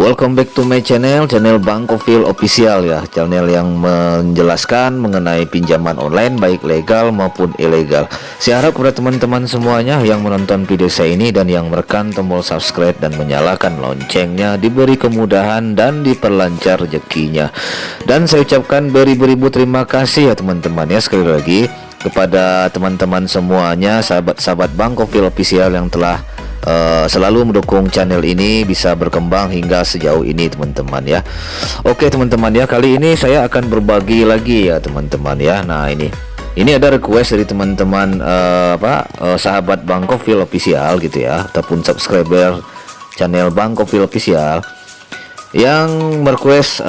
Welcome back to my channel Bang Gofil Official ya, channel yang menjelaskan mengenai pinjaman online baik legal maupun ilegal. Saya harap kepada teman-teman semuanya yang menonton video saya ini dan yang menekan tombol subscribe dan menyalakan loncengnya diberi kemudahan dan diperlancar rezekinya. Dan saya ucapkan beribu-ribu terima kasih ya teman-teman ya, sekali lagi kepada teman-teman semuanya, sahabat-sahabat Bang Gofil Official yang telah selalu mendukung channel ini bisa berkembang hingga sejauh ini teman-teman ya. Oke teman-teman ya, kali ini saya akan berbagi lagi ya teman-teman ya. Nah ini ada request dari teman-teman sahabat Bang Gofil Official gitu ya, ataupun subscriber channel Bang Gofil Official yang merequest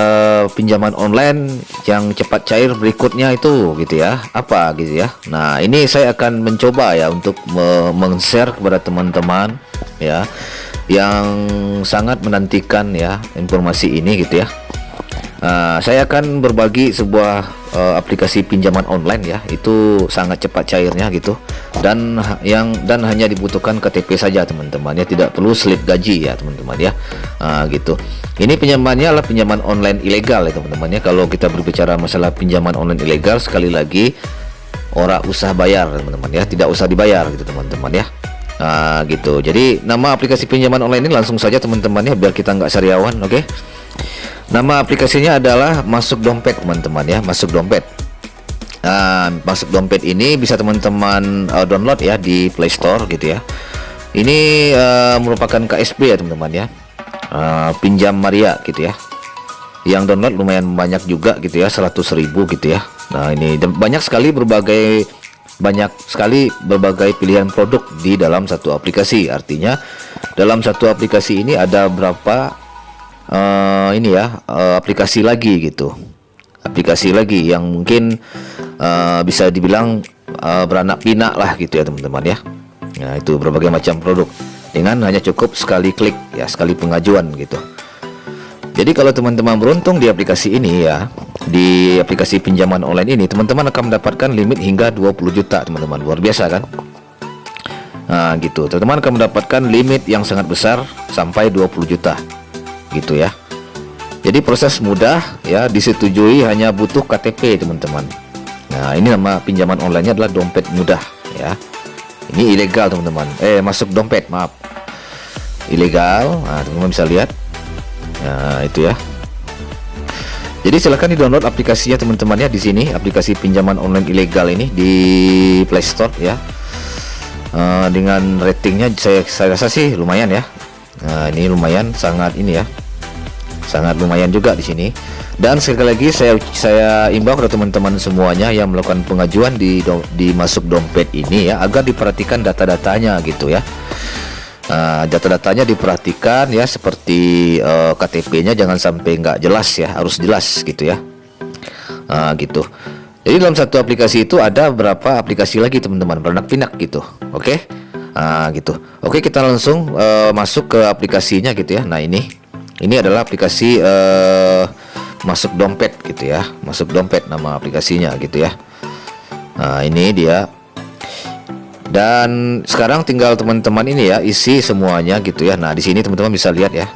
pinjaman online yang cepat cair berikutnya itu gitu ya, apa gitu ya. Nah ini saya akan mencoba ya untuk men-share kepada teman-teman ya yang sangat menantikan ya informasi ini gitu ya. Saya akan berbagi sebuah aplikasi pinjaman online ya, itu sangat cepat cairnya gitu, dan hanya dibutuhkan KTP saja teman-teman ya, tidak perlu slip gaji ya teman-teman ya. Gitu. Ini pinjamannya adalah pinjaman online ilegal ya teman-teman ya. Kalau kita berbicara masalah pinjaman online ilegal, sekali lagi ora usah bayar teman-teman ya, tidak usah dibayar gitu teman-teman ya. Gitu. Jadi nama aplikasi pinjaman online ini langsung saja teman-teman ya, biar kita nggak sariawan. Oke. Nama aplikasinya adalah Masuk Dompet teman-teman ya, Masuk Dompet. Masuk Dompet ini bisa teman-teman download ya di Play Store gitu ya. Ini merupakan KSP ya teman-teman ya, Pinjam Maria gitu ya. Yang download lumayan banyak juga gitu ya, 100.000 gitu ya. Nah ini banyak sekali berbagai pilihan produk di dalam satu aplikasi. Artinya dalam satu aplikasi ini ada berapa aplikasi lagi gitu, aplikasi lagi yang mungkin bisa dibilang beranak pinak lah gitu ya teman-teman ya. Nah itu berbagai macam produk dengan hanya cukup sekali klik ya, sekali pengajuan gitu. Jadi kalau teman-teman beruntung di aplikasi ini ya, di aplikasi pinjaman online ini, teman-teman akan mendapatkan limit hingga 20 juta teman-teman. Luar biasa kan? Nah gitu, teman-teman akan mendapatkan limit yang sangat besar sampai 20 juta gitu ya. Jadi proses mudah ya, disetujui, hanya butuh KTP teman-teman. Nah ini nama pinjaman online-nya adalah Dompet Mudah ya. Ini ilegal teman-teman, Masuk Dompet, maaf, ilegal. Nah teman-teman bisa lihat. Nah itu ya. Jadi silahkan di-download aplikasinya teman-teman ya, di sini aplikasi pinjaman online ilegal ini di Play Store ya. Dengan ratingnya saya rasa sih lumayan ya. Nah ini lumayan, sangat ini ya, sangat lumayan juga di sini. Dan sekali lagi saya imbau kepada teman-teman semuanya yang melakukan pengajuan di Masuk Dompet ini ya, agar diperhatikan data-datanya gitu ya. Data-datanya diperhatikan ya, seperti KTP-nya jangan sampai nggak jelas ya, harus jelas gitu ya. Gitu. Jadi dalam satu aplikasi itu ada berapa aplikasi lagi teman-teman, beranak pinak gitu. Oke. Gitu. Oke, kita langsung masuk ke aplikasinya gitu ya. Nah ini adalah aplikasi Masuk Dompet gitu ya, Masuk Dompet nama aplikasinya gitu ya. Nah ini dia. Dan sekarang tinggal teman-teman ini ya isi semuanya gitu ya. Nah di sini teman-teman bisa lihat ya.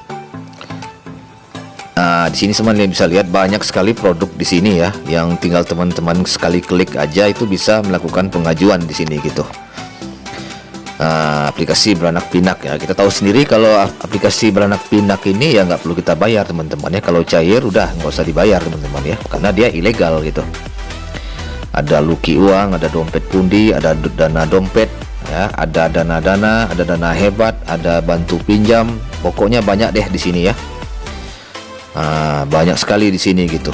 Nah di sini teman-teman bisa lihat banyak sekali produk di sini ya, yang tinggal teman-teman sekali klik aja itu bisa melakukan pengajuan di sini gitu. Aplikasi beranak pinak ya, kita tahu sendiri kalau aplikasi beranak pinak ini ya nggak perlu kita bayar teman-teman ya. Kalau cair udah nggak usah dibayar teman-teman ya, karena dia ilegal gitu. Ada Luki Uang, ada Dompet Pundi, ada Dana Dompet ya, ada Dana-Dana, ada Dana Hebat, ada Bantu Pinjam, pokoknya banyak deh di sini ya. Banyak sekali di sini gitu.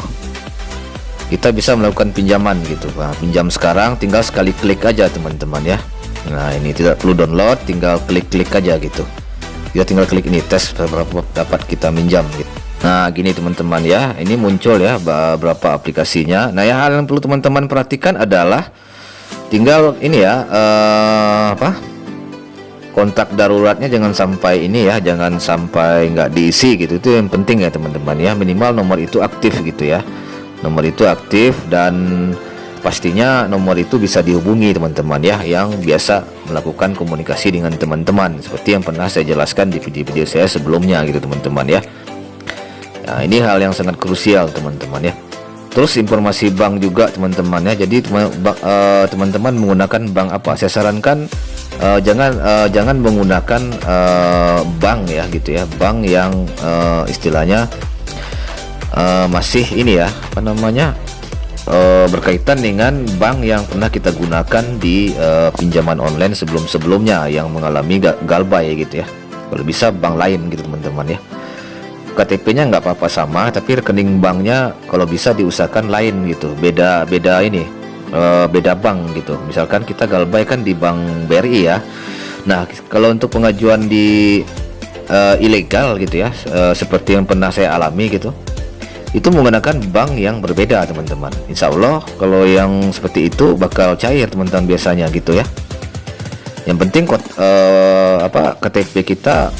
Kita bisa melakukan pinjaman gitu. Pinjam sekarang tinggal sekali klik aja teman-teman ya. Nah ini tidak perlu download, tinggal klik-klik aja gitu. Kita tinggal klik ini, tes berapa dapat kita minjam gitu. Nah gini teman-teman ya, ini muncul ya berapa aplikasinya. Nah yang hal yang perlu teman-teman perhatikan adalah tinggal ini ya, kontak daruratnya jangan sampai ini ya, jangan sampai nggak diisi gitu. Itu yang penting ya teman-teman ya, minimal nomor itu aktif gitu ya. Nomor itu aktif, dan pastinya nomor itu bisa dihubungi teman-teman ya, yang biasa melakukan komunikasi dengan teman-teman, seperti yang pernah saya jelaskan di video-video saya sebelumnya gitu teman-teman ya. Nah, ini hal yang sangat krusial teman-teman ya. Terus informasi bank juga teman-teman ya. Jadi teman-teman menggunakan bank apa? Saya sarankan jangan menggunakan bank ya gitu ya. Bank yang istilahnya masih ini ya, apa namanya? Berkaitan dengan bank yang pernah kita gunakan di pinjaman online sebelum-sebelumnya yang mengalami galbay gitu ya. Kalau bisa bank lain gitu teman-teman ya. KTP-nya nggak apa-apa sama, tapi rekening banknya kalau bisa diusahakan lain gitu, beda ini, beda bank gitu. Misalkan kita galbay kan di Bank BRI ya. Nah, kalau untuk pengajuan di ilegal gitu ya, seperti yang pernah saya alami gitu, itu menggunakan bank yang berbeda teman-teman. Insya Allah kalau yang seperti itu bakal cair teman-teman biasanya gitu ya. Yang penting KTP kita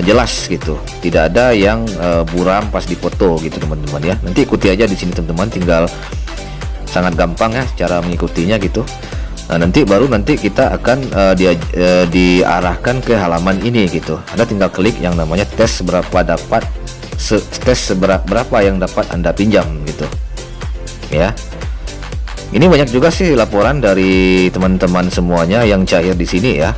jelas gitu, tidak ada yang buram pas dipoto gitu teman-teman ya. Nanti ikuti aja di sini teman-teman, tinggal sangat gampang ya cara mengikutinya gitu. Nah, nanti kita akan diarahkan ke halaman ini gitu. Anda tinggal klik yang namanya tes berapa yang dapat Anda pinjam gitu ya. Ini banyak juga sih laporan dari teman-teman semuanya yang cair di sini ya,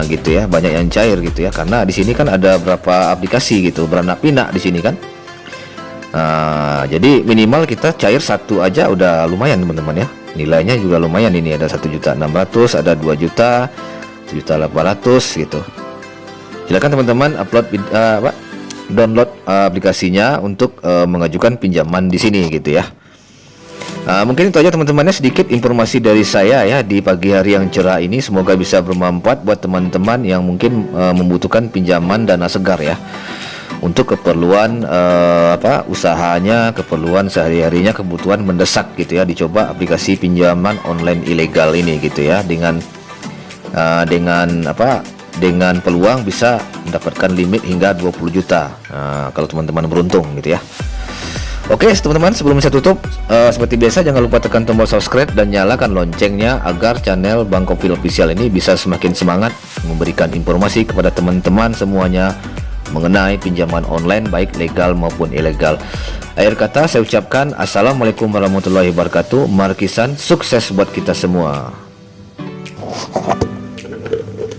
gitu ya, banyak yang cair gitu ya, karena di sini kan ada berapa aplikasi gitu, beranak pinak di sini kan. Jadi minimal kita cair satu aja udah lumayan teman-teman ya, nilainya juga lumayan. Ini ada 1.600.000, ada 2 juta, 1.800.000 gitu. Silakan teman-teman download aplikasinya untuk mengajukan pinjaman di sini gitu ya. Mungkin itu aja teman-temannya, sedikit informasi dari saya ya di pagi hari yang cerah ini. Semoga bisa bermanfaat buat teman-teman yang mungkin membutuhkan pinjaman dana segar ya, untuk keperluan usahanya, keperluan sehari-harinya, kebutuhan mendesak gitu ya. Dicoba aplikasi pinjaman online ilegal ini gitu ya, dengan peluang bisa mendapatkan limit hingga 20 juta kalau teman-teman beruntung gitu ya. Oke teman-teman, sebelum saya tutup, seperti biasa jangan lupa tekan tombol subscribe dan nyalakan loncengnya agar channel Bang Gofil Official ini bisa semakin semangat memberikan informasi kepada teman-teman semuanya mengenai pinjaman online baik legal maupun ilegal. Akhir kata saya ucapkan assalamualaikum warahmatullahi wabarakatuh. Markisan, sukses buat kita semua.